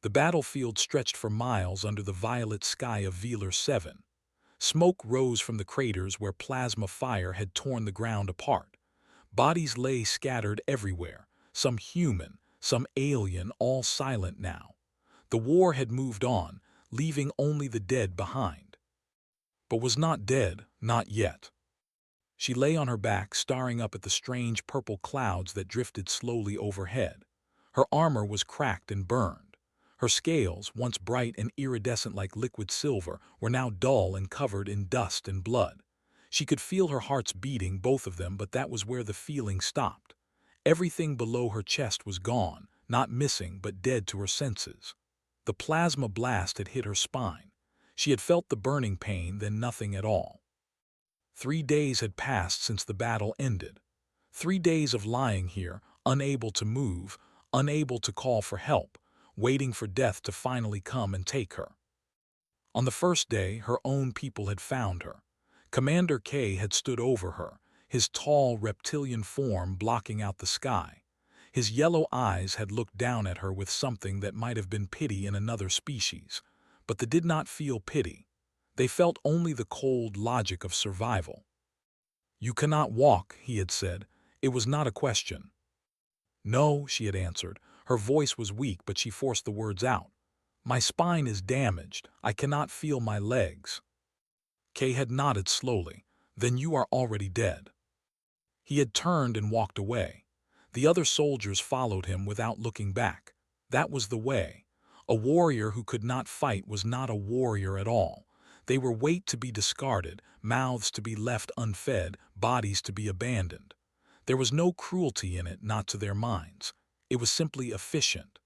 The battlefield stretched for miles under the violet sky of Velar 7. Smoke rose from the craters where plasma fire had torn the ground apart. Bodies lay scattered everywhere, some human, some alien, all silent now. The war had moved on, leaving only the dead behind. But was not dead, not yet. She lay on her back, staring up at the strange purple clouds that drifted slowly overhead. Her armor was cracked and burned. Her scales, once bright and iridescent like liquid silver, were now dull and covered in dust and blood. She could feel her hearts beating, both of them, but that was where the feeling stopped. Everything below her chest was gone, not missing, but dead to her senses. The plasma blast had hit her spine. She had felt the burning pain, then nothing at all. 3 days had passed since the battle ended. 3 days of lying here, unable to move, unable to call for help, waiting for death to finally come and take her. On the first day, her own people had found her. Commander K had stood over her, his tall reptilian form blocking out the sky. His yellow eyes had looked down at her with something that might have been pity in another species, but they did not feel pity. They felt only the cold logic of survival. "You cannot walk," he had said. It was not a question. "No," she had answered. Her voice was weak, but she forced the words out. "My spine is damaged. I cannot feel my legs." Kay had nodded slowly. "Then you are already dead." He had turned and walked away. The other soldiers followed him without looking back. That was the way. A warrior who could not fight was not a warrior at all. They were weight to be discarded, mouths to be left unfed, bodies to be abandoned. There was no cruelty in it, not to their minds. It was simply efficient.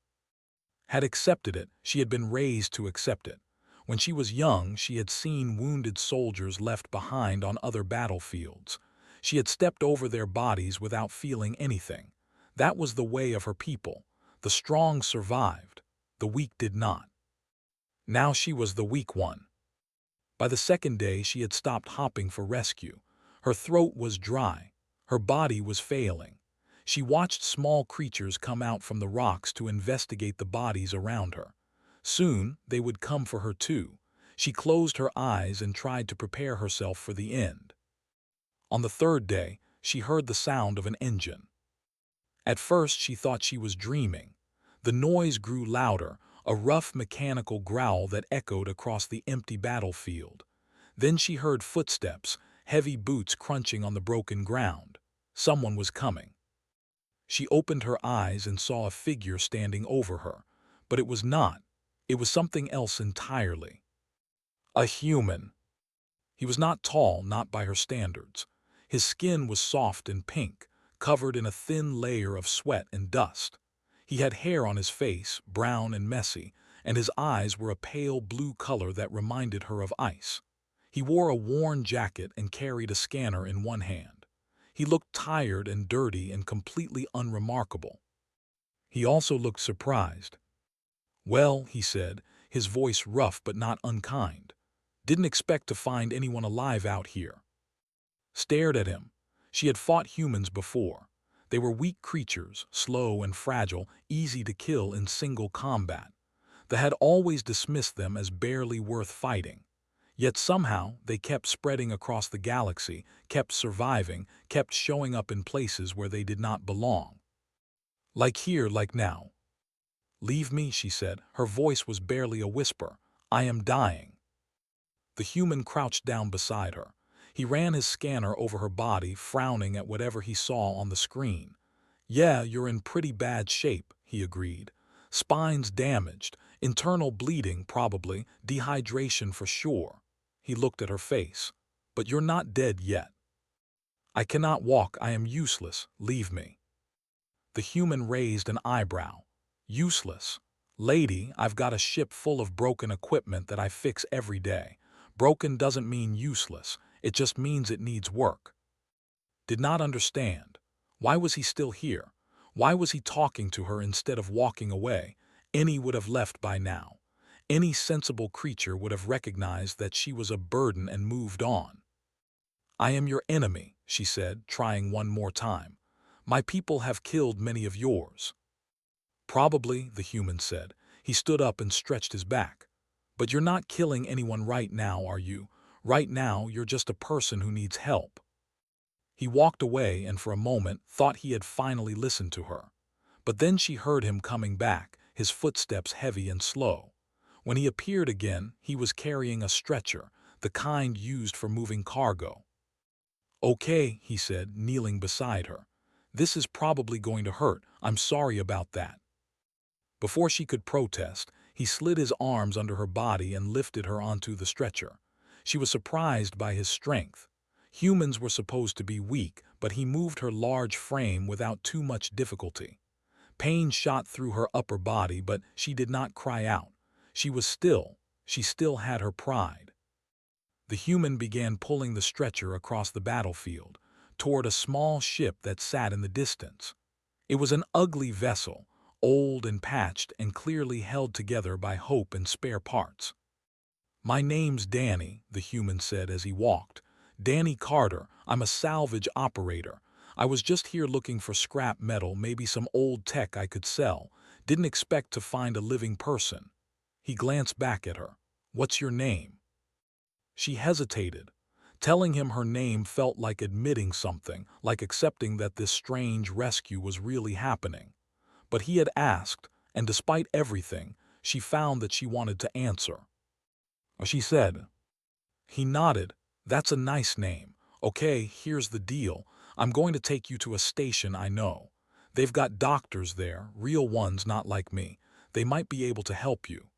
Had accepted it, she had been raised to accept it. When she was young, she had seen wounded soldiers left behind on other battlefields. She had stepped over their bodies without feeling anything. That was the way of her people. The strong survived. The weak did not. Now she was the weak one. By the second day, she had stopped hopping for rescue. Her throat was dry. Her body was failing. She watched small creatures come out from the rocks to investigate the bodies around her. Soon, they would come for her too. She closed her eyes and tried to prepare herself for the end. On the third day, she heard the sound of an engine. At first, she thought she was dreaming. The noise grew louder, a rough mechanical growl that echoed across the empty battlefield. Then she heard footsteps, heavy boots crunching on the broken ground. Someone was coming. She opened her eyes and saw a figure standing over her, but it was not. It was something else entirely. A human. He was not tall, not by her standards. His skin was soft and pink, covered in a thin layer of sweat and dust. He had hair on his face, brown and messy, and his eyes were a pale blue color that reminded her of ice. He wore a worn jacket and carried a scanner in one hand. He looked tired and dirty and completely unremarkable. He also looked surprised. "Well," he said, his voice rough but not unkind. "Didn't expect to find anyone alive out here." Stared at him. She had fought humans before. They were weak creatures, slow and fragile, easy to kill in single combat. They had always dismissed them as barely worth fighting. Yet somehow they kept spreading across the galaxy, kept surviving, kept showing up in places where they did not belong. Like here, like now. "Leave me," she said. Her voice was barely a whisper. "I am dying." The human crouched down beside her. He ran his scanner over her body, frowning at whatever he saw on the screen. "Yeah, you're in pretty bad shape," he agreed. "Spine's damaged, internal bleeding probably, dehydration for sure." He looked at her face. "But you're not dead yet." "I cannot walk, I am useless, leave me." The human raised an eyebrow. "Useless? Lady, I've got a ship full of broken equipment that I fix every day. Broken doesn't mean useless. It just means it needs work." Did not understand. Why was he still here? Why was he talking to her instead of walking away? Any would have left by now. Any sensible creature would have recognized that she was a burden and moved on. "I am your enemy," she said, trying one more time. "My people have killed many of yours." "Probably," the human said. He stood up and stretched his back. "But you're not killing anyone right now, are you? Right now, you're just a person who needs help." He walked away and for a moment thought he had finally listened to her. But then she heard him coming back, his footsteps heavy and slow. When he appeared again, he was carrying a stretcher, the kind used for moving cargo. "Okay," he said, kneeling beside her. "This is probably going to hurt. I'm sorry about that." Before she could protest, he slid his arms under her body and lifted her onto the stretcher. She was surprised by his strength. Humans were supposed to be weak, but he moved her large frame without too much difficulty. Pain shot through her upper body, but she did not cry out. She was still. She still had her pride. The human began pulling the stretcher across the battlefield, toward a small ship that sat in the distance. It was an ugly vessel, old and patched and clearly held together by hope and spare parts. "My name's Danny," the human said as he walked. "Danny Carter. I'm a salvage operator. I was just here looking for scrap metal, maybe some old tech I could sell. Didn't expect to find a living person." He glanced back at her. "What's your name?" She hesitated. Telling him her name felt like admitting something, like accepting that this strange rescue was really happening. But he had asked, and despite everything, she found that she wanted to answer. She said. He nodded. "That's a nice name. Okay, here's the deal. I'm going to take you to a station I know. They've got doctors there, real ones, not like me. They might be able to help you."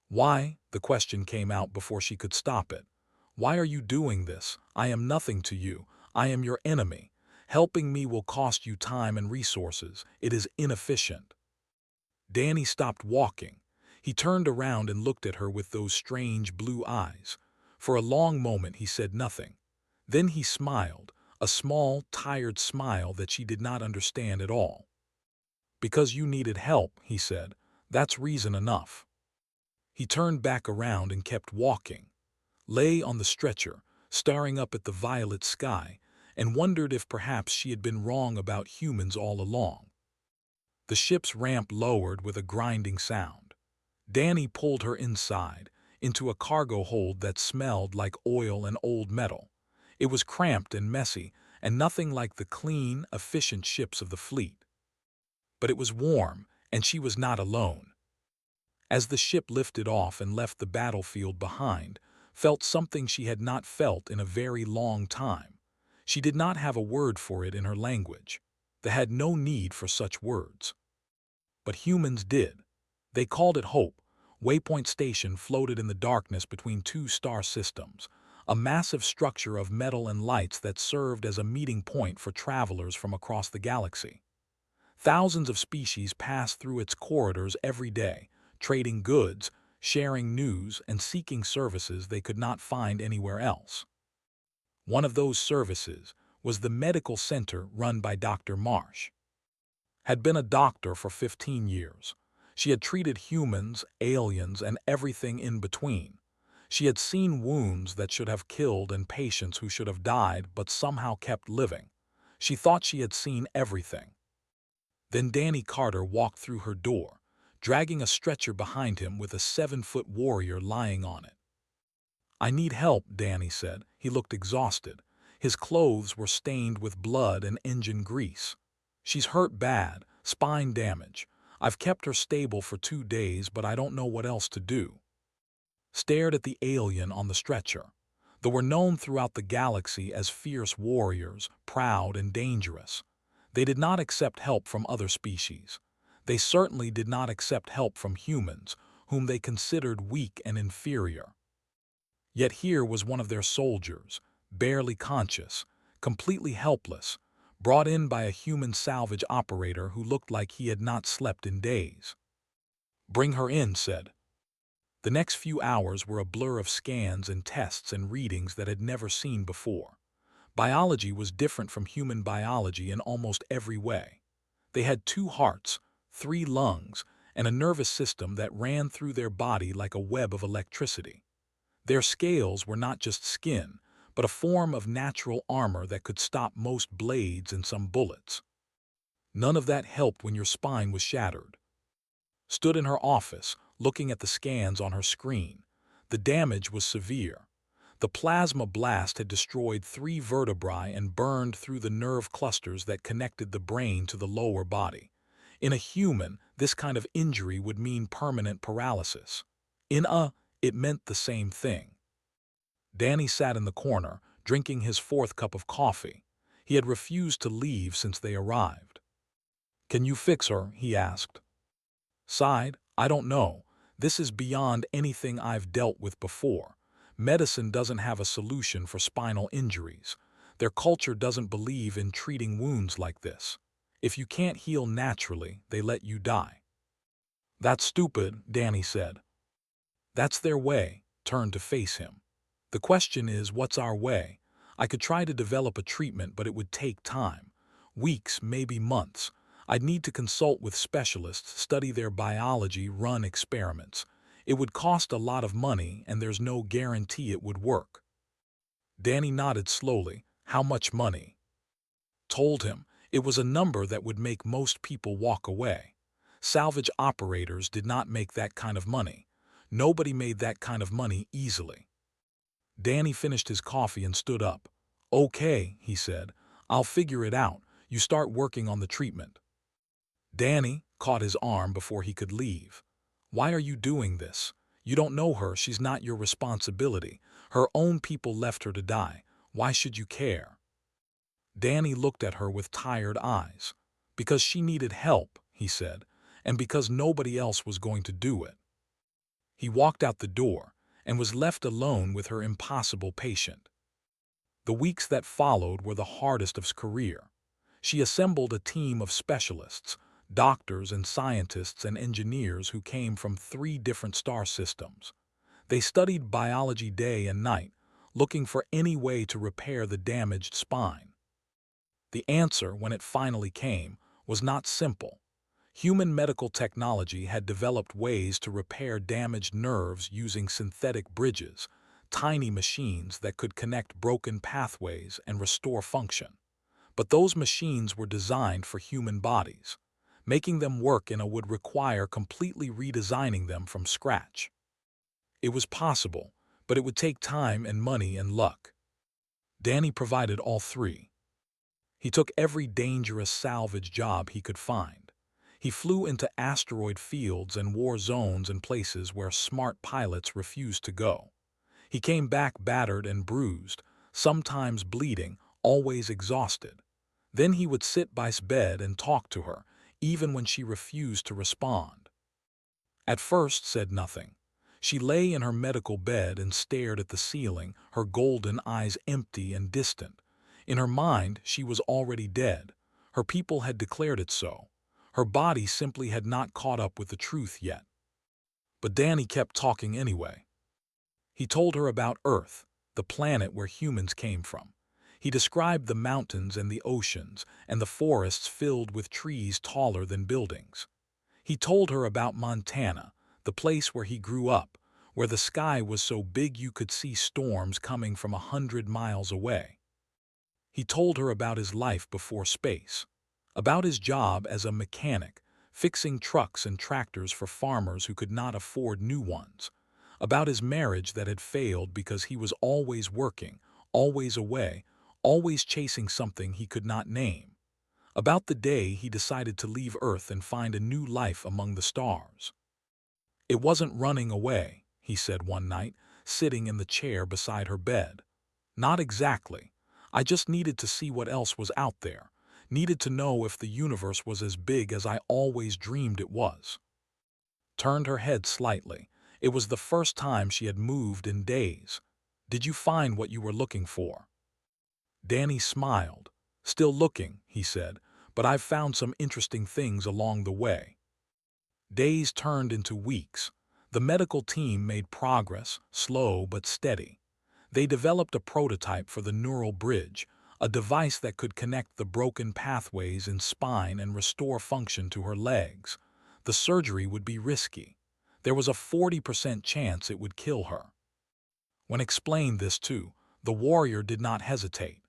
"Why?" The question came out before she could stop it. "Why are you doing this? I am nothing to you. I am your enemy. Helping me will cost you time and resources. It is inefficient." Danny stopped walking. He turned around and looked at her with those strange blue eyes. For a long moment he said nothing. Then he smiled, a small, tired smile that she did not understand at all. "Because you needed help," he said. "That's reason enough." He turned back around and kept walking. Lay on the stretcher, staring up at the violet sky, and wondered if perhaps she had been wrong about humans all along. The ship's ramp lowered with a grinding sound. Danny pulled her inside, into a cargo hold that smelled like oil and old metal. It was cramped and messy, and nothing like the clean, efficient ships of the fleet. But it was warm, and she was not alone. As the ship lifted off and left the battlefield behind, felt something she had not felt in a very long time. She did not have a word for it in her language. They had no need for such words. But humans did. They called it hope. Waypoint Station floated in the darkness between two star systems, a massive structure of metal and lights that served as a meeting point for travelers from across the galaxy. Thousands of species passed through its corridors every day, trading goods, sharing news, and seeking services they could not find anywhere else. One of those services was the medical center run by Dr. Marsh. Had been a doctor for 15 years. She had treated humans, aliens, and everything in between. She had seen wounds that should have killed and patients who should have died but somehow kept living. She thought she had seen everything. Then Danny Carter walked through her door, dragging a stretcher behind him with a 7-foot warrior lying on it. "I need help," Danny said. He looked exhausted. His clothes were stained with blood and engine grease. "She's hurt bad, spine damage. I've kept her stable for 2 days, but I don't know what else to do." Stared at the alien on the stretcher. They were known throughout the galaxy as fierce warriors, proud and dangerous. They did not accept help from other species. They certainly did not accept help from humans, whom they considered weak and inferior. Yet here was one of their soldiers, barely conscious, completely helpless, brought in by a human salvage operator who looked like he had not slept in days. "Bring her in," said. The next few hours were a blur of scans and tests and readings that had never seen before. Biology was different from human biology in almost every way. They had 2 hearts, 3 lungs, and a nervous system that ran through their body like a web of electricity. Their scales were not just skin, but a form of natural armor that could stop most blades and some bullets. None of that helped when your spine was shattered. stood in her office, looking at the scans on her screen. The damage was severe. The plasma blast had destroyed 3 vertebrae and burned through the nerve clusters that connected the brain to the lower body. In a human, this kind of injury would mean permanent paralysis. It meant the same thing. Danny sat in the corner, drinking his 4th cup of coffee. He had refused to leave since they arrived. "Can you fix her?" he asked. Sighed, "I don't know. This is beyond anything I've dealt with before. Medicine doesn't have a solution for spinal injuries. Their culture doesn't believe in treating wounds like this. If you can't heal naturally, they let you die." "That's stupid," Danny said. "That's their way." Turned to face him. "The question is, what's our way? I could try to develop a treatment, but it would take time. Weeks, maybe months. I'd need to consult with specialists, study their biology, run experiments. It would cost a lot of money, and there's no guarantee it would work." Danny nodded slowly. "How much money?" Told him. It was a number that would make most people walk away. Salvage operators did not make that kind of money. Nobody made that kind of money easily. Danny finished his coffee and stood up. "Okay," he said. "I'll figure it out. You start working on the treatment." Danny caught his arm before he could leave. "Why are you doing this? You don't know her. She's not your responsibility. Her own people left her to die. Why should you care?" Danny looked at her with tired eyes. "Because she needed help," he said, "and because nobody else was going to do it." He walked out the door and was left alone with her impossible patient. The weeks that followed were the hardest of his career. She assembled a team of specialists, doctors and scientists and engineers who came from 3 different star systems. They studied biology day and night, looking for any way to repair the damaged spine. The answer, when it finally came, was not simple. Human medical technology had developed ways to repair damaged nerves using synthetic bridges, tiny machines that could connect broken pathways and restore function. But those machines were designed for human bodies. Making them work would require completely redesigning them from scratch. It was possible, but it would take time and money and luck. Danny provided all 3. He took every dangerous salvage job he could find. He flew into asteroid fields and war zones in places where smart pilots refused to go. He came back battered and bruised, sometimes bleeding, always exhausted. Then he would sit by his bed and talk to her, even when she refused to respond. At first said nothing. She lay in her medical bed and stared at the ceiling, her golden eyes empty and distant. In her mind, she was already dead. Her people had declared it so. Her body simply had not caught up with the truth yet. But Danny kept talking anyway. He told her about Earth, the planet where humans came from. He described the mountains and the oceans and the forests filled with trees taller than buildings. He told her about Montana, the place where he grew up, where the sky was so big you could see storms coming from 100 miles away. He told her about his life before space, about his job as a mechanic, fixing trucks and tractors for farmers who could not afford new ones, about his marriage that had failed because he was always working, always away, always chasing something he could not name, about the day he decided to leave Earth and find a new life among the stars. "It wasn't running away," he said one night, sitting in the chair beside her bed. "Not exactly. I just needed to see what else was out there, needed to know if the universe was as big as I always dreamed it was." Turned her head slightly. It was the first time she had moved in days. "Did you find what you were looking for?" Danny smiled. "Still looking," he said, "but I've found some interesting things along the way." Days turned into weeks. The medical team made progress, slow but steady. They developed a prototype for the neural bridge, a device that could connect the broken pathways in spine and restore function to her legs. The surgery would be risky. There was a 40% chance it would kill her. When explained this to, the warrior did not hesitate.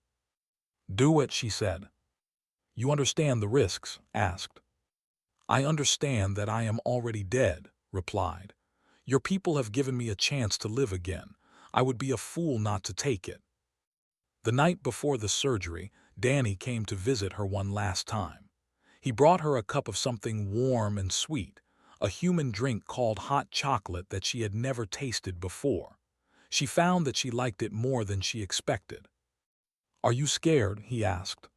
"Do it," she said. "You understand the risks?" asked. I understand that I am already dead, replied. Your people have given me a chance to live again. I would be a fool not to take it. The night before the surgery, Danny came to visit her one last time. He brought her a cup of something warm and sweet, a human drink called hot chocolate that she had never tasted before. She found that she liked it more than she expected. Are you scared? He asked.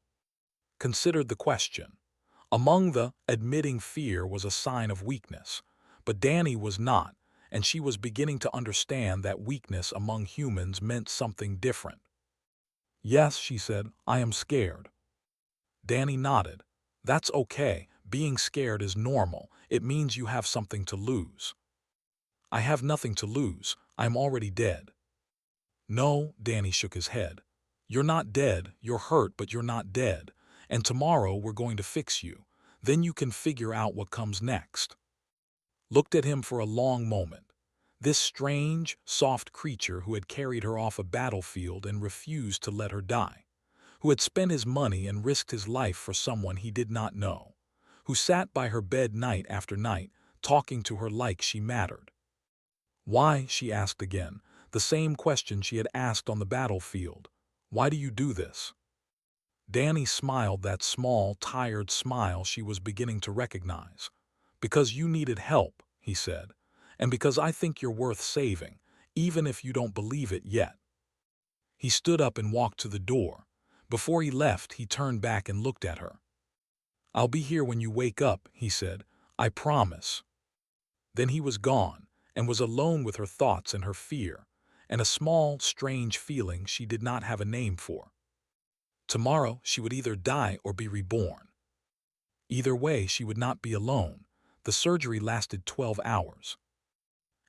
Considered the question. Among the admitting fear was a sign of weakness, but Danny was not, and she was beginning to understand that weakness among humans meant something different. Yes, she said, I am scared. Danny nodded. That's okay. Being scared is normal. It means you have something to lose. I have nothing to lose. I'm already dead. No, Danny shook his head. You're not dead. You're hurt, but you're not dead. And tomorrow we're going to fix you. Then you can figure out what comes next. Looked at him for a long moment. This strange, soft creature who had carried her off a battlefield and refused to let her die, who had spent his money and risked his life for someone he did not know, who sat by her bed night after night, talking to her like she mattered. Why, she asked again, the same question she had asked on the battlefield. Why do you do this? Danny smiled that small, tired smile she was beginning to recognize. Because you needed help, he said, and because I think you're worth saving, even if you don't believe it yet. He stood up and walked to the door. Before he left, he turned back and looked at her. I'll be here when you wake up, he said. I promise. Then he was gone, and was alone with her thoughts and her fear, and a small, strange feeling she did not have a name for. Tomorrow she would either die or be reborn. Either way, she would not be alone. The surgery lasted 12 hours.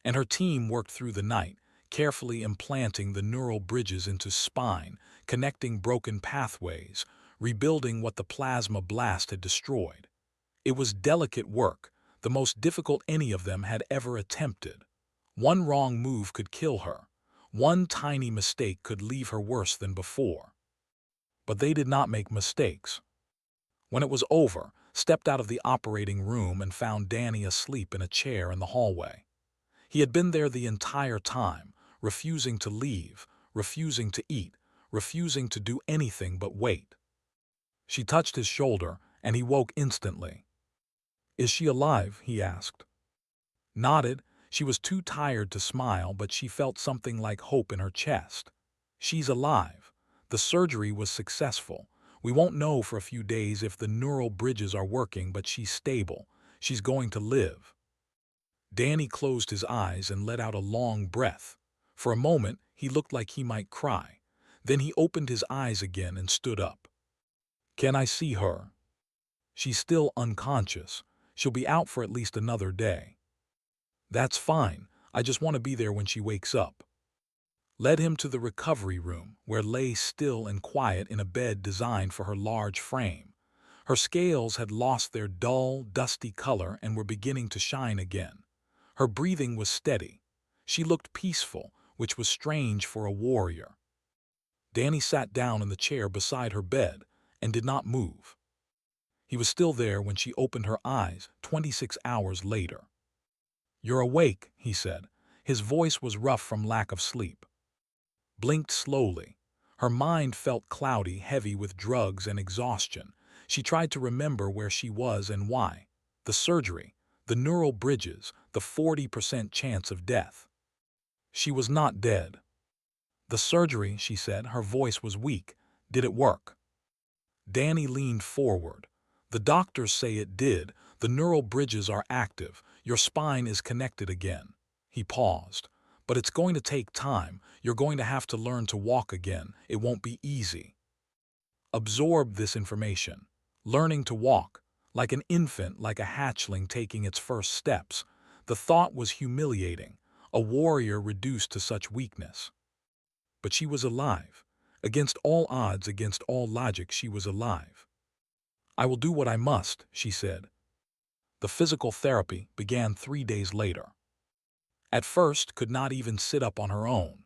And her team worked through the night, carefully implanting the neural bridges into spine, connecting broken pathways, rebuilding what the plasma blast had destroyed. It was delicate work, the most difficult any of them had ever attempted. One wrong move could kill her. One tiny mistake could leave her worse than before. But they did not make mistakes. When it was over, stepped out of the operating room and found Danny asleep in a chair in the hallway. He had been there the entire time, refusing to leave, refusing to eat, refusing to do anything but wait. She touched his shoulder, and he woke instantly. Is she alive? He asked. Nodded. She was too tired to smile, but she felt something like hope in her chest. She's alive. The surgery was successful. We won't know for a few days if the neural bridges are working, but she's stable. She's going to live. Danny closed his eyes and let out a long breath. For a moment, he looked like he might cry. Then he opened his eyes again and stood up. Can I see her? She's still unconscious. She'll be out for at least another day. That's fine. I just want to be there when she wakes up. Led him to the recovery room, where lay still and quiet in a bed designed for her large frame. Her scales had lost their dull, dusty color and were beginning to shine again. Her breathing was steady. She looked peaceful, which was strange for a warrior. Danny sat down in the chair beside her bed and did not move. He was still there when she opened her eyes 26 hours later. You're awake, he said. His voice was rough from lack of sleep. Blinked slowly. Her mind felt cloudy, heavy with drugs and exhaustion. She tried to remember where she was and why. The surgery, the neural bridges, the 40% chance of death. She was not dead. The surgery, she said, her voice was weak. Did it work? Danny leaned forward. The doctors say it did. The neural bridges are active. Your spine is connected again. He paused. But it's going to take time. You're going to have to learn to walk again. It won't be easy. Absorb this information. Learning to walk, like an infant, like a hatchling taking its first steps. The thought was humiliating. A warrior reduced to such weakness. But she was alive. Against all odds, against all logic, she was alive. I will do what I must, she said. The physical therapy began 3 days later. At first, could not even sit up on her own.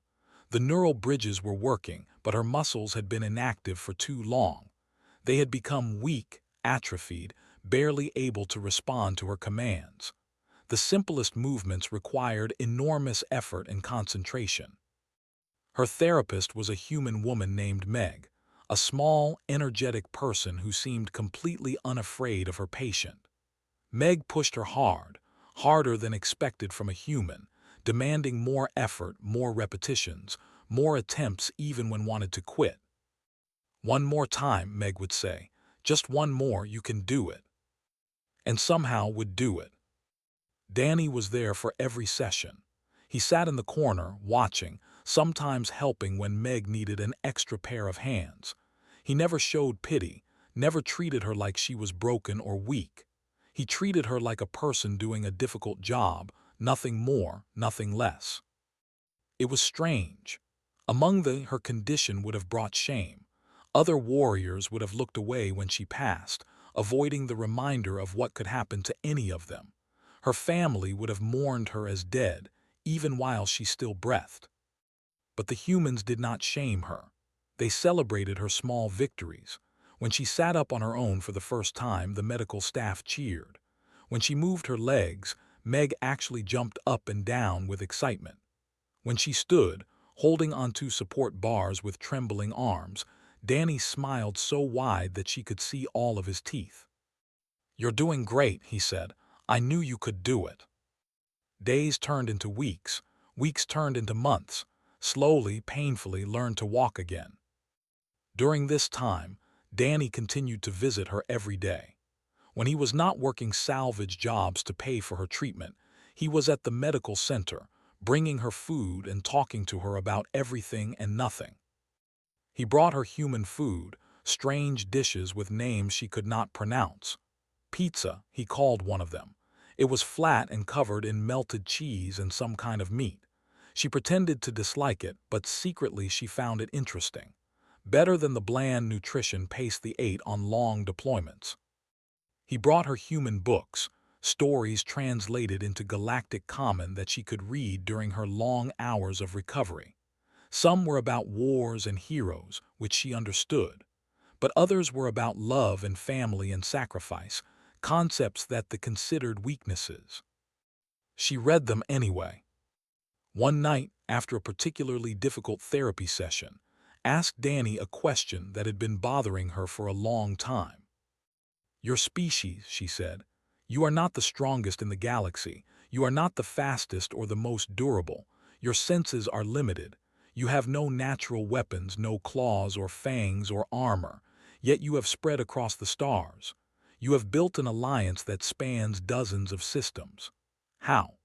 The neural bridges were working, but her muscles had been inactive for too long. They had become weak, atrophied, barely able to respond to her commands. The simplest movements required enormous effort and concentration. Her therapist was a human woman named Meg, a small, energetic person who seemed completely unafraid of her patient. Meg pushed her hard, harder than expected from a human, demanding more effort, more repetitions, more attempts even when wanted to quit. "One more time," Meg would say. "Just one more, you can do it." And somehow would do it. Danny was there for every session. He sat in the corner, watching, sometimes helping when Meg needed an extra pair of hands. He never showed pity, never treated her like she was broken or weak. He treated her like a person doing a difficult job, nothing more, nothing less. It was strange. Her condition would have brought shame. Other warriors would have looked away when she passed, avoiding the reminder of what could happen to any of them. Her family would have mourned her as dead, even while she still breathed. But the humans did not shame her. They celebrated her small victories. When she sat up on her own for the first time, the medical staff cheered. When she moved her legs, Meg actually jumped up and down with excitement. When she stood, holding onto support bars with trembling arms, Danny smiled so wide that she could see all of his teeth. "You're doing great," he said. "I knew you could do it." Days turned into weeks, weeks turned into months. Slowly, painfully, learned to walk again. During this time, Danny continued to visit her every day. When he was not working salvage jobs to pay for her treatment, he was at the medical center, bringing her food and talking to her about everything and nothing. He brought her human food, strange dishes with names she could not pronounce. Pizza, he called one of them. It was flat and covered in melted cheese and some kind of meat. She pretended to dislike it, but secretly she found it interesting. Better than the bland nutrition paste they ate on long deployments. He brought her human books, stories translated into Galactic Common that she could read during her long hours of recovery. Some were about wars and heroes, which she understood, but others were about love and family and sacrifice, concepts that they considered weaknesses. She read them anyway. One night, after a particularly difficult therapy session, asked Danny a question that had been bothering her for a long time. "Your species," she said. "You are not the strongest in the galaxy. You are not the fastest or the most durable. Your senses are limited. You have no natural weapons, no claws or fangs or armor, yet you have spread across the stars. You have built an alliance that spans dozens of systems. How?"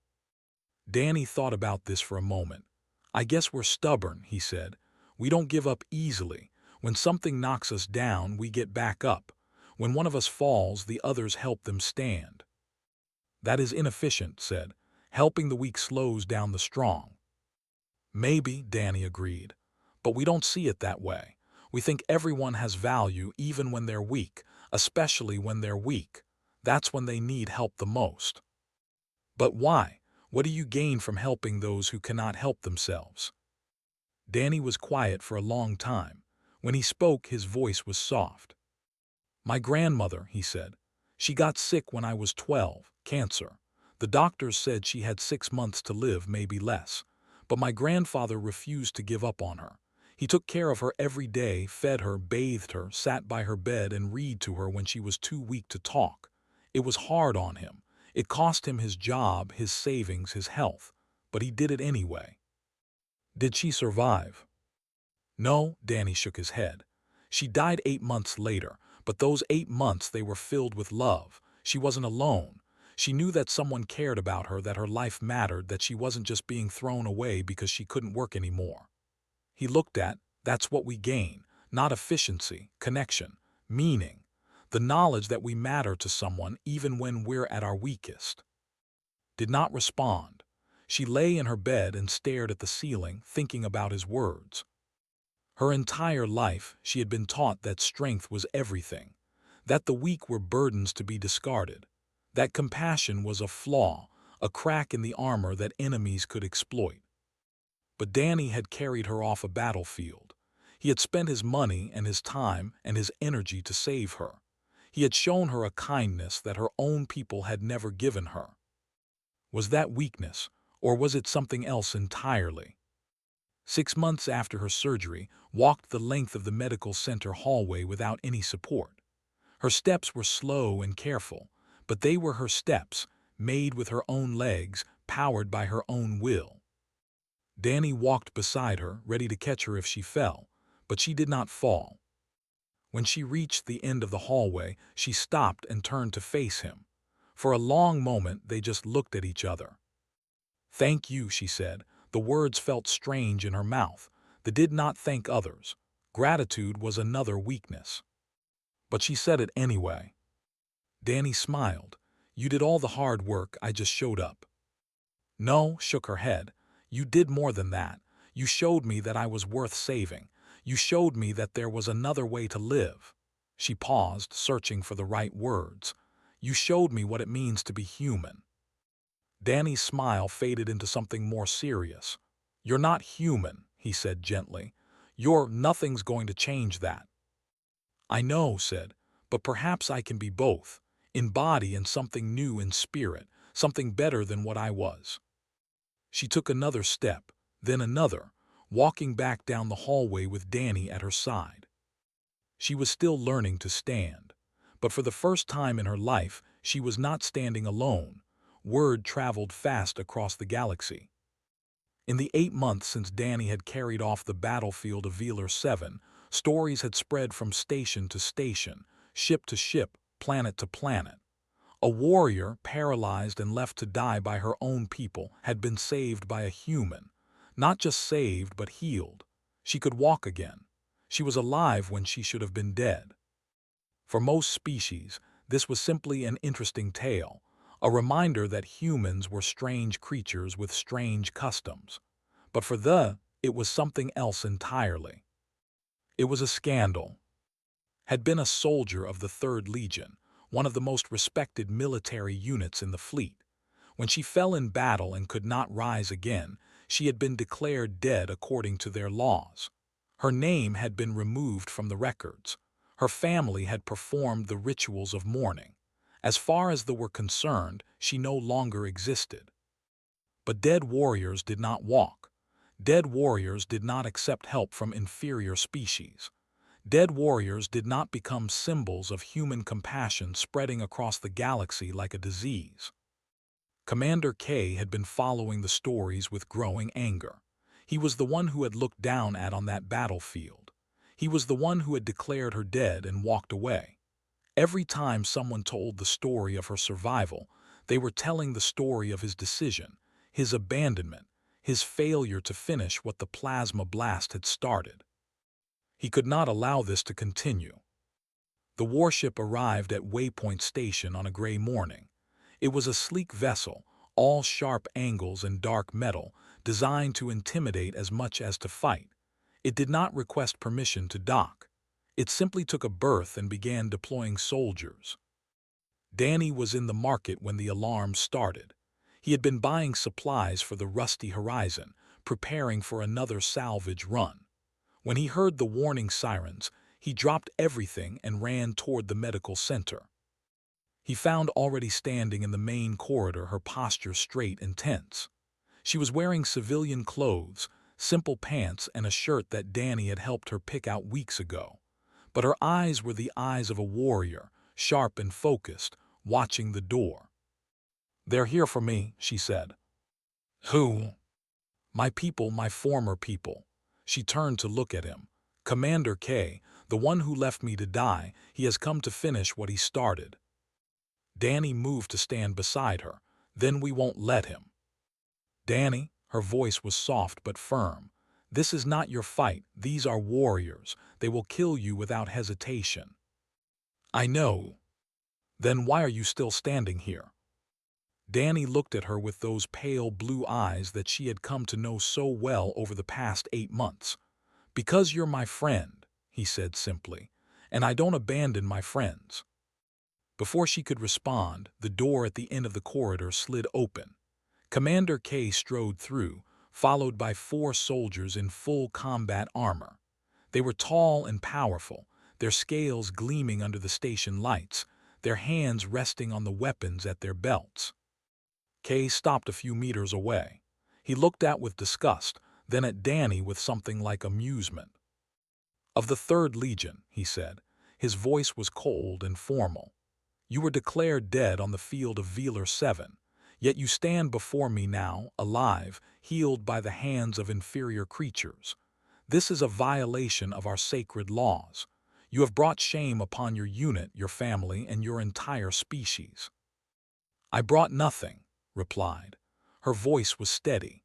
Danny thought about this for a moment. "I guess we're stubborn," he said. "We don't give up easily. When something knocks us down, we get back up. When one of us falls, the others help them stand." "That is inefficient," said. "Helping the weak slows down the strong." "Maybe," Danny agreed. "But we don't see it that way. We think everyone has value even when they're weak, especially when they're weak. That's when they need help the most." "But why? What do you gain from helping those who cannot help themselves?" Danny was quiet for a long time. When he spoke, his voice was soft. "My grandmother," he said. "She got sick when I was 12, cancer. The doctors said she had 6 months to live, maybe less. But my grandfather refused to give up on her. He took care of her every day, fed her, bathed her, sat by her bed and read to her when she was too weak to talk. It was hard on him. It cost him his job, his savings, his health. But he did it anyway." "Did she survive?" "No," Danny shook his head. "She died 8 months later, but those 8 months they were filled with love. She wasn't alone. She knew that someone cared about her, that her life mattered, that she wasn't just being thrown away because she couldn't work anymore." He looked at, "That's what we gain, not efficiency, connection, meaning. The knowledge that we matter to someone even when we're at our weakest." Did not respond. She lay in her bed and stared at the ceiling, thinking about his words. Her entire life, she had been taught that strength was everything, that the weak were burdens to be discarded, that compassion was a flaw, a crack in the armor that enemies could exploit. But Danny had carried her off a battlefield. He had spent his money and his time and his energy to save her. He had shown her a kindness that her own people had never given her. Was that weakness, or was it something else entirely? 6 months after her surgery, walked the length of the medical center hallway without any support. Her steps were slow and careful, but they were her steps, made with her own legs, powered by her own will. Danny walked beside her, ready to catch her if she fell, but she did not fall. When she reached the end of the hallway, she stopped and turned to face him. For a long moment, they just looked at each other. "Thank you," she said. The words felt strange in her mouth. They did not thank others. Gratitude was another weakness. But she said it anyway. Danny smiled. "You did all the hard work, I just showed up." "No," shook her head. "You did more than that. You showed me that I was worth saving. You showed me that there was another way to live." She paused, searching for the right words. "You showed me what it means to be human." Danny's smile faded into something more serious. "You're not human," he said gently. Nothing's going to change that." "I know," said, "but perhaps I can be both, in body and something new in spirit, something better than what I was." She took another step, then another, walking back down the hallway with Danny at her side. She was still learning to stand, but for the first time in her life, she was not standing alone. Word traveled fast across the galaxy. In the 8 months since Danny had carried off the battlefield of Velar 7, stories had spread from station to station, ship to ship, planet to planet. A warrior, paralyzed and left to die by her own people, had been saved by a human. Not just saved, but healed. She could walk again. She was alive when she should have been dead. For most species, this was simply an interesting tale, a reminder that humans were strange creatures with strange customs. But for it was something else entirely. It was a scandal. Had been a soldier of the 3rd Legion, one of the most respected military units in the fleet. When she fell in battle and could not rise again, she had been declared dead according to their laws. Her name had been removed from the records. Her family had performed the rituals of mourning. As far as they were concerned, she no longer existed. But dead warriors did not walk. Dead warriors did not accept help from inferior species. Dead warriors did not become symbols of human compassion spreading across the galaxy like a disease. Commander K had been following the stories with growing anger. He was the one who had looked down on that battlefield. He was the one who had declared her dead and walked away. Every time someone told the story of her survival, they were telling the story of his decision, his abandonment, his failure to finish what the plasma blast had started. He could not allow this to continue. The warship arrived at Waypoint Station on a gray morning. It was a sleek vessel, all sharp angles and dark metal, designed to intimidate as much as to fight. It did not request permission to dock. It simply took a berth and began deploying soldiers. Danny was in the market when the alarm started. He had been buying supplies for the rusty horizon, preparing for another salvage run. When he heard the warning sirens, he dropped everything and ran toward the medical center. He found already standing in the main corridor, her posture straight and tense. She was wearing civilian clothes, simple pants and a shirt that Danny had helped her pick out weeks ago. But her eyes were the eyes of a warrior, sharp and focused, watching the door. "They're here for me," she said. "Who?" "My people, my former people." She turned to look at him. "Commander K, the one who left me to die, he has come to finish what he started." Danny moved to stand beside her. "Then we won't let him." "Danny," her voice was soft but firm, "this is not your fight. These are warriors. They will kill you without hesitation." "I know." "Then why are you still standing here?" Danny looked at her with those pale blue eyes that she had come to know so well over the past 8 months. "Because you're my friend," he said simply, "and I don't abandon my friends." Before she could respond, the door at the end of the corridor slid open. Commander K strode through, followed by 4 soldiers in full combat armor. They were tall and powerful. their scales gleaming under the station lights, their hands resting on the weapons at their belts. Kay stopped a few meters away. He looked out with disgust, then at Danny with something like amusement. "Of the 3rd Legion," he said. His voice was cold and formal. "You were declared dead on the field of Velar 7, yet you stand before me now, alive, healed by the hands of inferior creatures. This is a violation of our sacred laws. You have brought shame upon your unit, your family, and your entire species." "I brought nothing," replied. Her voice was steady.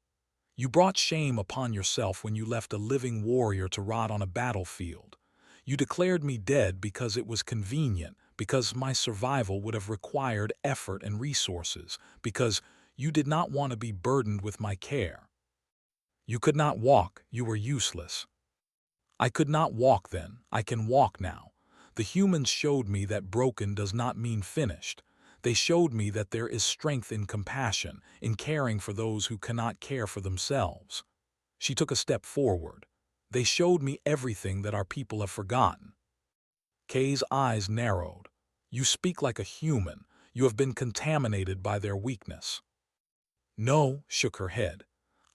"You brought shame upon yourself when you left a living warrior to rot on a battlefield. You declared me dead because it was convenient, because my survival would have required effort and resources, because you did not want to be burdened with my care. You could not walk, you were useless. I could not walk then, I can walk now. The humans showed me that broken does not mean finished. They showed me that there is strength in compassion, in caring for those who cannot care for themselves." She took a step forward. "They showed me everything that our people have forgotten." Kay's eyes narrowed. "You speak like a human. You have been contaminated by their weakness." "No," shook her head.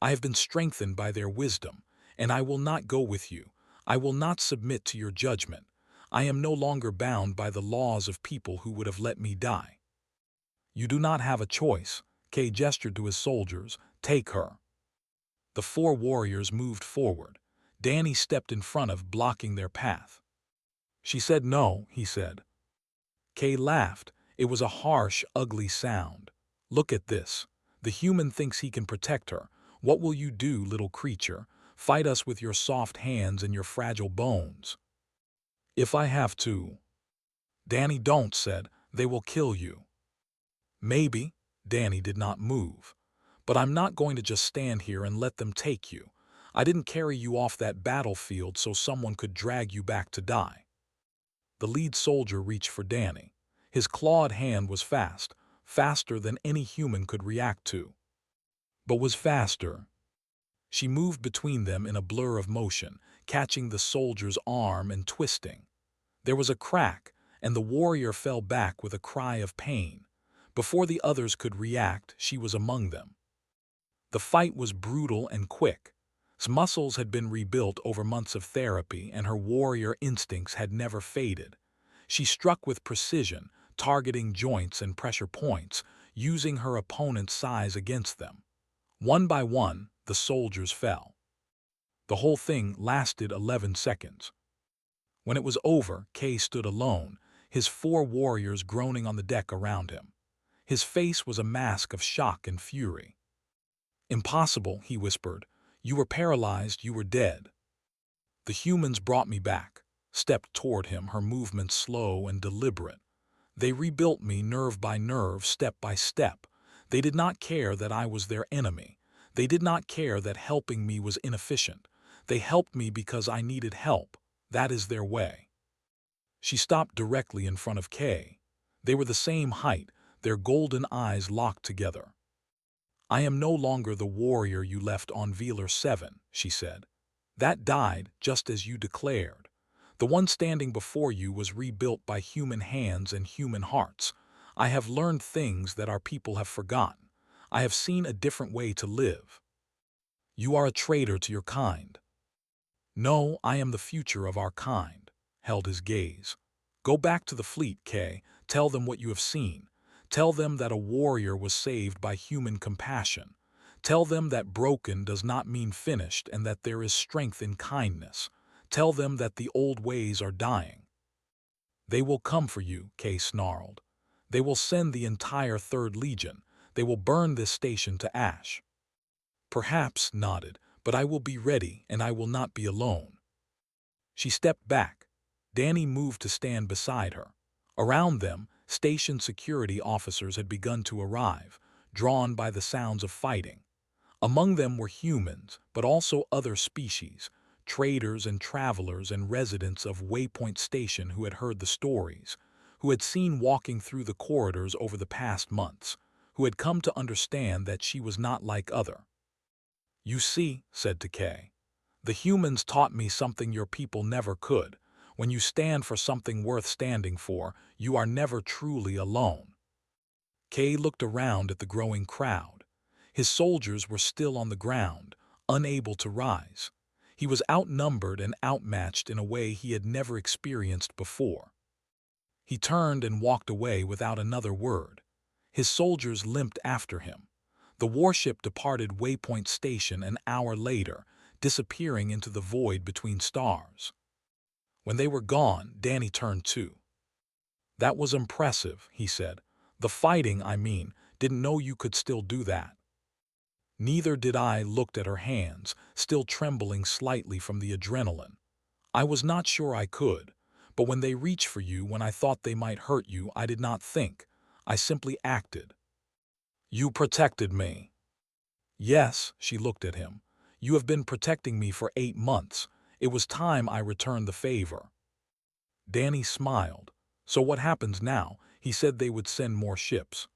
"I have been strengthened by their wisdom, and I will not go with you. I will not submit to your judgment. I am no longer bound by the laws of people who would have let me die." "You do not have a choice." Kay gestured to his soldiers. "Take her." The 4 warriors moved forward. Danny stepped in front of, blocking their path. "She said no," he said. Kay laughed. It was a harsh, ugly sound. "Look at this. The human thinks he can protect her. What will you do, little creature? Fight us with your soft hands and your fragile bones." "If I have to." "Danny, don't," said. "They will kill you." "Maybe." Danny did not move. "But I'm not going to just stand here and let them take you. I didn't carry you off that battlefield so someone could drag you back to die." The lead soldier reached for Danny. His clawed hand was fast, faster than any human could react to. But was faster. She moved between them in a blur of motion, catching the soldier's arm and twisting. There was a crack, and the warrior fell back with a cry of pain. Before the others could react, she was among them. The fight was brutal and quick. His muscles had been rebuilt over months of therapy, and her warrior instincts had never faded. She struck with precision, targeting joints and pressure points, using her opponent's size against them. One by one, the soldiers fell. The whole thing lasted 11 seconds. When it was over, Kay stood alone, his 4 warriors groaning on the deck around him. His face was a mask of shock and fury. "Impossible," he whispered. "You were paralyzed, you were dead." "The humans brought me back," stepped toward him, her movements slow and deliberate. "They rebuilt me nerve by nerve, step by step. They did not care that I was their enemy. They did not care that helping me was inefficient. They helped me because I needed help. That is their way." She stopped directly in front of Kay. They were the same height, their golden eyes locked together. "I am no longer the warrior you left on Velar 7, she said. "That died just as you declared. The one standing before you was rebuilt by human hands and human hearts. I have learned things that our people have forgotten. I have seen a different way to live." "You are a traitor to your kind." "No, I am the future of our kind," held his gaze. "Go back to the fleet, Kay. Tell them what you have seen. Tell them that a warrior was saved by human compassion. Tell them that broken does not mean finished and that there is strength in kindness. Tell them that the old ways are dying." "They will come for you," Kay snarled. "They will send the entire 3rd Legion. They will burn this station to ash." "Perhaps," nodded, "but I will be ready and I will not be alone." She stepped back. Danny moved to stand beside her. Around them, station security officers had begun to arrive, drawn by the sounds of fighting. Among them were humans, but also other species, traders and travelers and residents of Waypoint Station who had heard the stories, who had seen walking through the corridors over the past months, who had come to understand that she was not like other. "You see," said to Kay, "the humans taught me something your people never could. When you stand for something worth standing for, you are never truly alone. Kay looked around at the growing crowd. His soldiers were still on the ground, unable to rise. He was outnumbered and outmatched in a way he had never experienced before. He turned and walked away without another word. His soldiers limped after him. The warship departed Waypoint Station an hour later, disappearing into the void between stars. When they were gone, Danny turned too. "That was impressive," he said. "The fighting, I mean, didn't know you could still do that." "Neither did I," looked at her hands, still trembling slightly from the adrenaline. "I was not sure I could, but when they reached for you when I thought they might hurt you, I did not think. I simply acted." "You protected me." "Yes," she looked at him. "You have been protecting me for 8 months. It was time I returned the favor." Danny smiled. "So what happens now?" He said they would send more ships.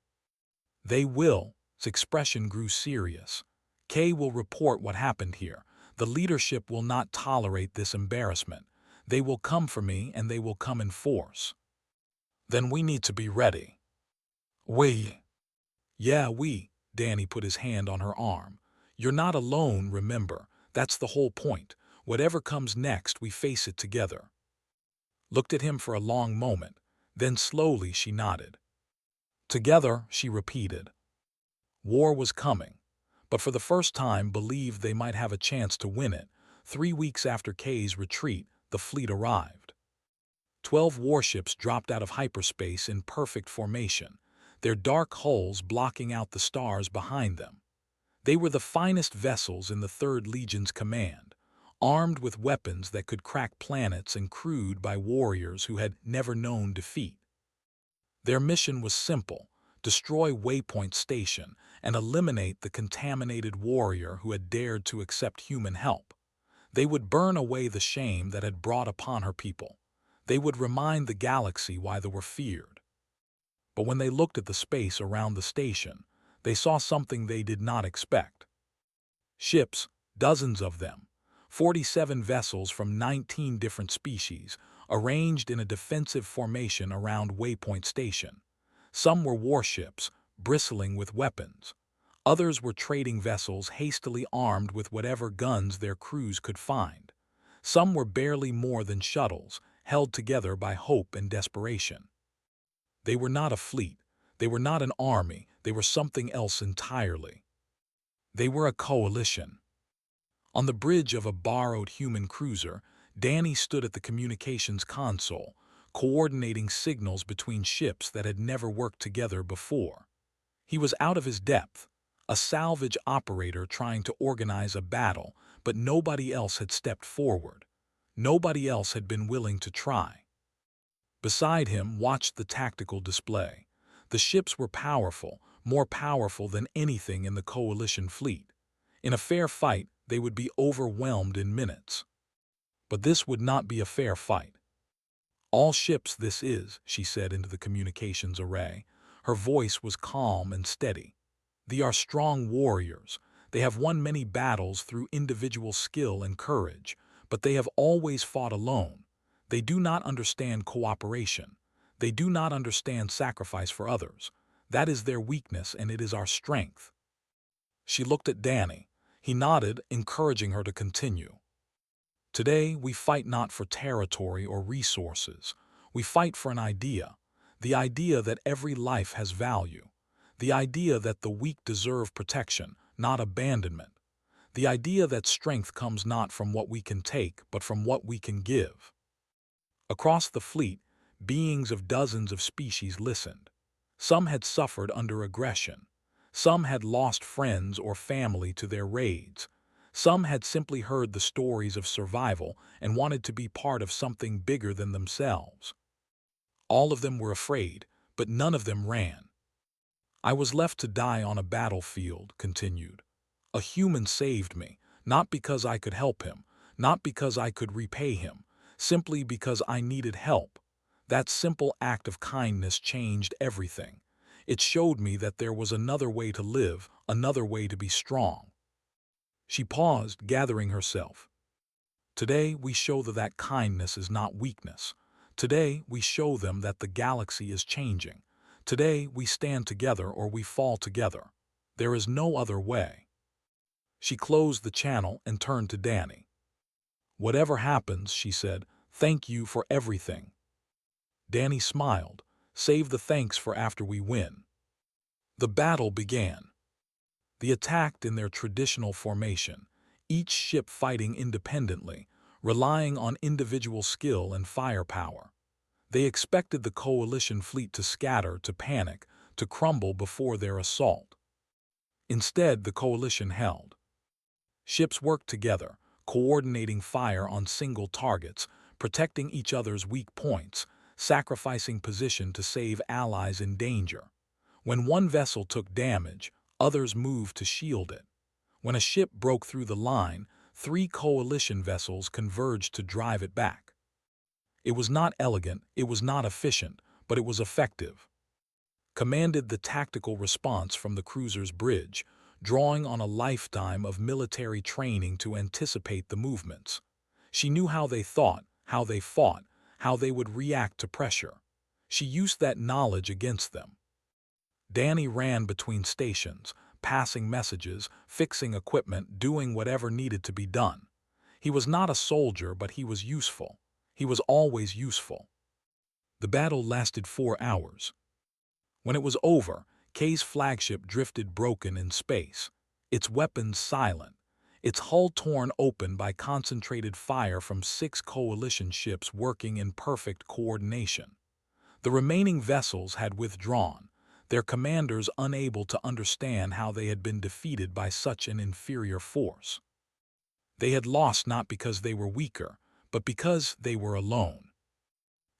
"They will." His expression grew serious. "Kay will report what happened here. The leadership will not tolerate this embarrassment. They will come for me, and they will come in force." "Then we need to be ready." "We?" "Yeah, we." Danny put his hand on her arm. "You're not alone, remember. That's the whole point. Whatever comes next, we face it together." Looked at him for a long moment. Then slowly she nodded. "Together," she repeated. War was coming, but for the first time believed they might have a chance to win it. 3 weeks after Kay's retreat, the fleet arrived. 12 warships dropped out of hyperspace in perfect formation, their dark hulls blocking out the stars behind them. They were the finest vessels in the 3rd Legion's command, armed with weapons that could crack planets and crewed by warriors who had never known defeat. Their mission was simple: destroy Waypoint Station and eliminate the contaminated warrior who had dared to accept human help. They would burn away the shame that had brought upon her people. They would remind the galaxy why they were feared. But when they looked at the space around the station, they saw something they did not expect. Ships, dozens of them, 47 vessels from 19 different species, arranged in a defensive formation around Waypoint Station. Some were warships, bristling with weapons. Others were trading vessels hastily armed with whatever guns their crews could find. Some were barely more than shuttles, held together by hope and desperation. They were not a fleet. They were not an army. They were something else entirely. They were a coalition. On the bridge of a borrowed human cruiser, Danny stood at the communications console, coordinating signals between ships that had never worked together before. He was out of his depth, a salvage operator trying to organize a battle, but nobody else had stepped forward. Nobody else had been willing to try. Beside him watched the tactical display. The ships were powerful, more powerful than anything in the coalition fleet. In a fair fight, they would be overwhelmed in minutes. But this would not be a fair fight. "All ships this is," she said into the communications array. Her voice was calm and steady. "They are strong warriors. They have won many battles through individual skill and courage, but they have always fought alone. They do not understand cooperation. They do not understand sacrifice for others. That is their weakness, and it is our strength." She looked at Danny. He nodded, encouraging her to continue. "Today, we fight not for territory or resources. We fight for an idea. The idea that every life has value. The idea that the weak deserve protection, not abandonment. The idea that strength comes not from what we can take, but from what we can give." Across the fleet, beings of dozens of species listened. Some had suffered under aggression. Some had lost friends or family to their raids. Some had simply heard the stories of survival and wanted to be part of something bigger than themselves. All of them were afraid, but none of them ran. "I was left to die on a battlefield," continued. "A human saved me, not because I could help him, not because I could repay him, simply because I needed help. That simple act of kindness changed everything. It showed me that there was another way to live, another way to be strong." She paused, gathering herself. Today, we show that kindness is not weakness. Today, we show them that the galaxy is changing. Today, we stand together or we fall together. There is no other way. She closed the channel and turned to Danny. Whatever happens, she said, thank you for everything. Danny smiled. Save the thanks for after we win. The battle began. They attacked in their traditional formation, each ship fighting independently, relying on individual skill and firepower. They expected the coalition fleet to scatter, to panic, to crumble before their assault. Instead, the coalition held. Ships worked together, coordinating fire on single targets, protecting each other's weak points, sacrificing position to save allies in danger. When one vessel took damage, others moved to shield it. When a ship broke through the line, 3 coalition vessels converged to drive it back. It was not elegant, it was not efficient, but it was effective. Commanded the tactical response from the cruiser's bridge, drawing on a lifetime of military training to anticipate the movements. She knew how they thought, how they fought, how they would react to pressure. She used that knowledge against them. Danny ran between stations, passing messages, fixing equipment, doing whatever needed to be done. He was not a soldier, but he was useful. He was always useful. The battle lasted 4 hours. When it was over, Kay's flagship drifted broken in space, its weapons silent, its hull torn open by concentrated fire from 6 coalition ships working in perfect coordination. The remaining vessels had withdrawn, their commanders unable to understand how they had been defeated by such an inferior force. They had lost not because they were weaker, but because they were alone.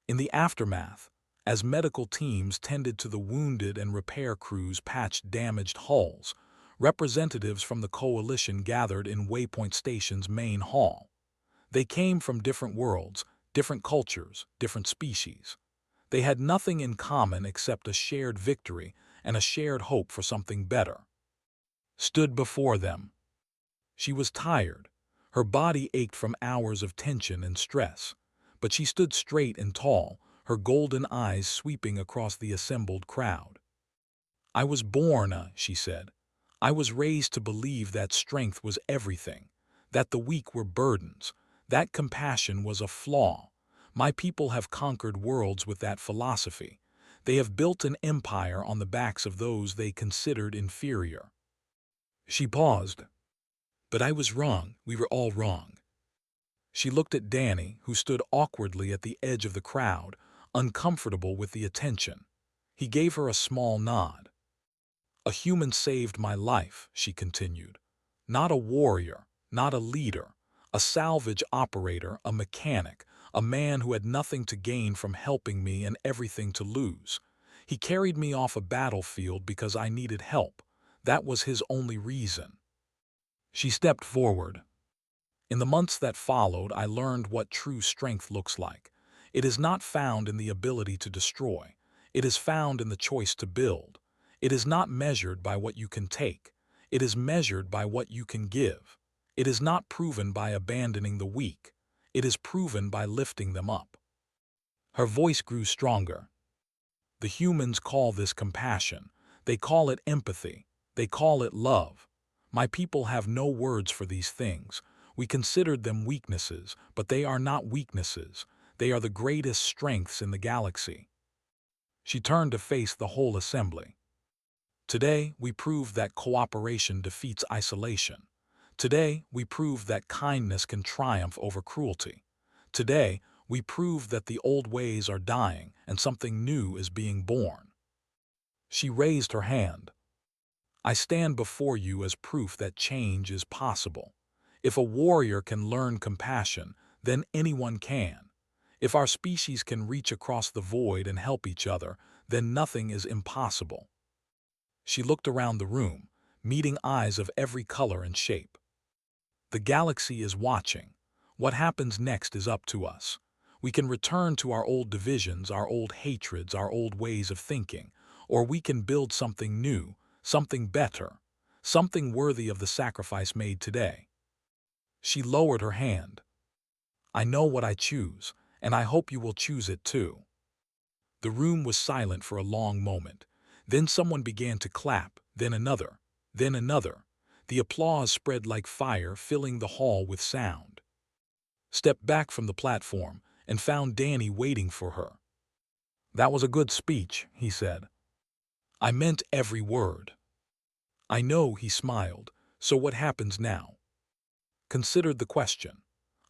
In the aftermath, as medical teams tended to the wounded and repair crews patched damaged hulls, representatives from the coalition gathered in Waypoint Station's main hall. They came from different worlds, different cultures, different species. They had nothing in common except a shared victory and a shared hope for something better. Stood before them. She was tired. Her body ached from hours of tension and stress, but she stood straight and tall, her golden eyes sweeping across the assembled crowd. I was born, she said. I was raised to believe that strength was everything, that the weak were burdens, that compassion was a flaw. My people have conquered worlds with that philosophy. They have built an empire on the backs of those they considered inferior. She paused. But I was wrong, we were all wrong. She looked at Danny, who stood awkwardly at the edge of the crowd, uncomfortable with the attention. He gave her a small nod. A human saved my life, she continued. Not a warrior, not a leader, a salvage operator, a mechanic, a man who had nothing to gain from helping me and everything to lose. He carried me off a battlefield because I needed help. That was his only reason. She stepped forward. In the months that followed, I learned what true strength looks like. It is not found in the ability to destroy. It is found in the choice to build. It is not measured by what you can take. It is measured by what you can give. It is not proven by abandoning the weak. It is proven by lifting them up. Her voice grew stronger. The humans call this compassion. They call it empathy. They call it love. My people have no words for these things. We considered them weaknesses, but they are not weaknesses. They are the greatest strengths in the galaxy. She turned to face the whole assembly. Today, we prove that cooperation defeats isolation. Today, we prove that kindness can triumph over cruelty. Today, we prove that the old ways are dying and something new is being born. She raised her hand. I stand before you as proof that change is possible. If a warrior can learn compassion, then anyone can. If our species can reach across the void and help each other, then nothing is impossible. She looked around the room, meeting eyes of every color and shape. The galaxy is watching. What happens next is up to us. We can return to our old divisions, our old hatreds, our old ways of thinking, or we can build something new, something better, something worthy of the sacrifice made today. She lowered her hand. I know what I choose, and I hope you will choose it too." The room was silent for a long moment. Then someone began to clap, then another, then another. The applause spread like fire, filling the hall with sound. Stepped back from the platform and found Danny waiting for her. "That was a good speech," he said. "I meant every word." "I know," he smiled. "So what happens now?" Considered the question.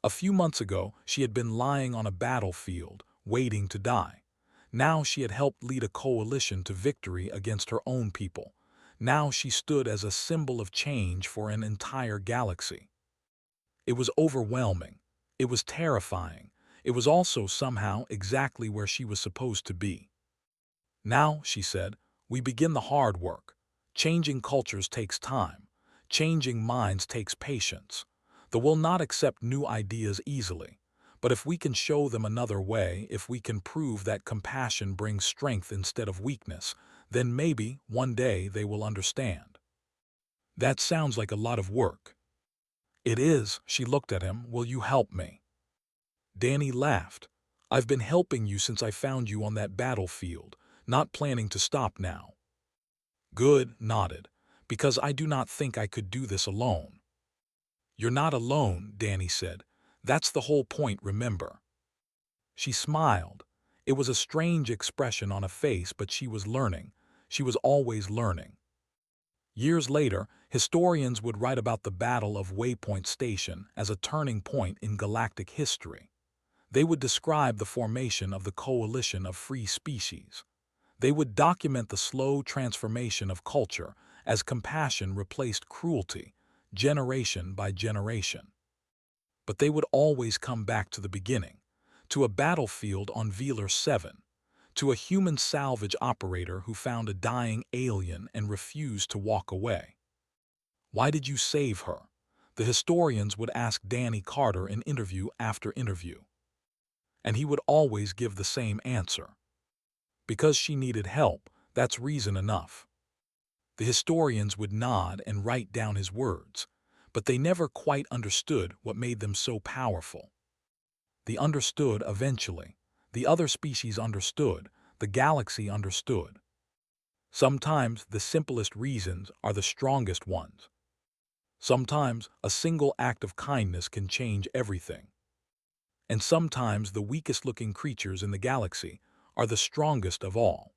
A few months ago, she had been lying on a battlefield, waiting to die. Now she had helped lead a coalition to victory against her own people. Now she stood as a symbol of change for an entire galaxy. It was overwhelming. It was terrifying. It was also somehow exactly where she was supposed to be. "Now," she said, "we begin the hard work. Changing cultures takes time. Changing minds takes patience. They will not accept new ideas easily. But if we can show them another way, if we can prove that compassion brings strength instead of weakness, then maybe one day they will understand." "That sounds like a lot of work." "It is." She looked at him. "Will you help me?" Danny laughed. "I've been helping you since I found you on that battlefield, not planning to stop now." "Good," nodded, "because I do not think I could do this alone." "You're not alone," Danny said. "That's the whole point, remember." She smiled. It was a strange expression on a face, but she was learning. She was always learning. Years later, historians would write about the Battle of Waypoint Station as a turning point in galactic history. They would describe the formation of the coalition of free species. They would document the slow transformation of culture as compassion replaced cruelty, generation by generation. But they would always come back to the beginning, to a battlefield on Velar 7, to a human salvage operator who found a dying alien and refused to walk away. "Why did you save her?" The historians would ask Danny Carter in interview after interview. And he would always give the same answer. "Because she needed help, that's reason enough." The historians would nod and write down his words, but they never quite understood what made them so powerful. They understood eventually. The other species understood. The galaxy understood. Sometimes the simplest reasons are the strongest ones. Sometimes a single act of kindness can change everything. And sometimes the weakest-looking creatures in the galaxy are the strongest of all.